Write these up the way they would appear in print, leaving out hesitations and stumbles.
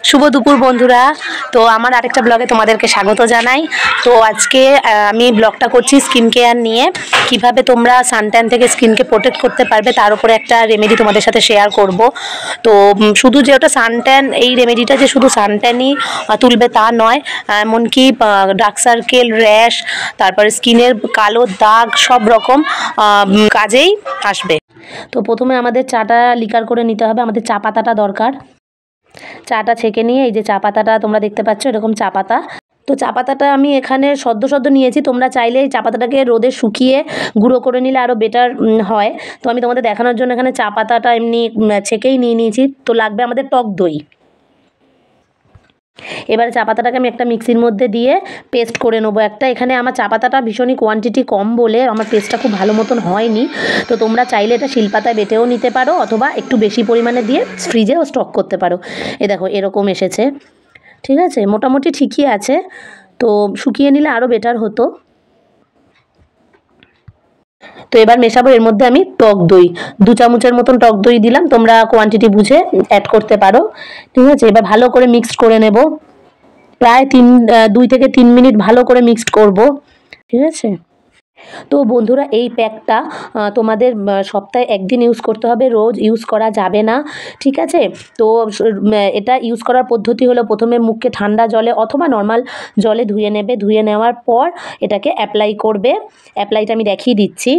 শুভ দুপুর বন্ধুরা। তো আমার আরেকটা ব্লগে তোমাদেরকে স্বাগত জানাই। তো আজকে আমি ব্লগটা করছি স্কিন কেয়ার নিয়ে, কিভাবে তোমরা সানট্যান থেকে স্কিনকে প্রোটেক্ট করতে পারবে তার উপরে একটা রেমেডি তোমাদের সাথে শেয়ার করব। তো শুধু যে ওটা সানট্যান, এই রেমেডিটা যে শুধু সানট্যানই তুলবে তা নয়, এমনকি ডার্ক সার্কেল, র্যাশ, তারপরে স্কিনের কালো দাগ সব রকম কাজেই আসবে। তো প্রথমে আমাদের চাটা লিকার করে নিতে হবে, আমাদের চা পাতাটা দরকার। চাটা ছেঁকে নিয়ে এই যে চা পাতাটা তোমরা দেখতে পাচ্ছ, এরকম চা পাতা। তো চা পাতাটা আমি এখানে সদ্য নিয়েছি, তোমরা চাইলে এই চা পাতাটাকে রোদে শুকিয়ে গুঁড়ো করে নিলে আরও বেটার হয়। তো আমি তোমাদের দেখানোর জন্য এখানে চা পাতাটা এমনি ছেঁকেই নিয়ে নিয়েছি। তো লাগবে আমাদের টক দই। এবারে চা পাতাটাকে আমি একটা মিক্সির মধ্যে দিয়ে পেস্ট করে নেবো একটা। এখানে আমার চা পাতাটা ভীষণই কোয়ান্টিটি কম বলে আমার পেস্টটা খুব ভালো মতন হয়নি। তো তোমরা চাইলে এটা শিলপাতায় বেটেও নিতে পারো, অথবা একটু বেশি পরিমাণে দিয়ে ফ্রিজেও স্টক করতে পারো। দেখো এরকম এসেছে, ঠিক আছে, মোটামুটি ঠিকই আছে। তো শুকিয়ে নিলে আরও বেটার হতো। তো এবার মেশাবো এর মধ্যে আমি টক দই, 2 চামচের মতন টক দই দিলাম, তোমরা কোয়ান্টিটি বুঝে অ্যাড করতে পারো, ঠিক আছে। এবার ভালো করে মিক্সড করে নেব, প্রায় 2 থেকে 3 মিনিট ভালো করে মিক্সড করব, ঠিক আছে। তো বন্ধুরা এই প্যাকটা তোমাদের সপ্তাহে একদিন ইউজ করতে হবে, রোজ ইউজ করা যাবে না, ঠিক আছে। তো এটা ইউজ করার পদ্ধতি হলো, প্রথমে মুখকে ঠান্ডা জলে অথবা নর্মাল জলে ধুয়ে নেবে। ধুয়ে নেওয়ার পর এটাকে অ্যাপ্লাই করবে। অ্যাপ্লাইটা আমি দেখিয়ে দিচ্ছি।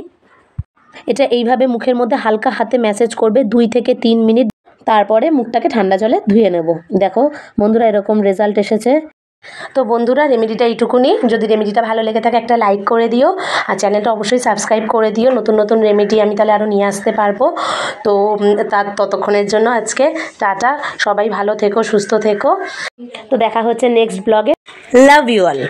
এটা এইভাবে মুখের মধ্যে হালকা হাতে ম্যাসেজ করবে 2 থেকে 3 মিনিট, তারপরে মুখটাকে ঠান্ডা জলে ধুয়ে নেব। দেখো বন্ধুরা এরকম রেজাল্ট এসেছে। তো বন্ধুরা রেমেডিটা এইটুকুনি। যদি রেমেডিটা ভালো লেগে থাকে একটা লাইক করে দিও, আর চ্যানেলটা অবশ্যই সাবস্ক্রাইব করে দিও। নতুন রেমেডি আমি তাহলে আরও নিয়ে আসতে পারবো। তো ততক্ষণের জন্য আজকে টাটা, সবাই ভালো থেকো, সুস্থ থেকো। তো দেখা হচ্ছে নেক্সট ব্লগে। Love you all.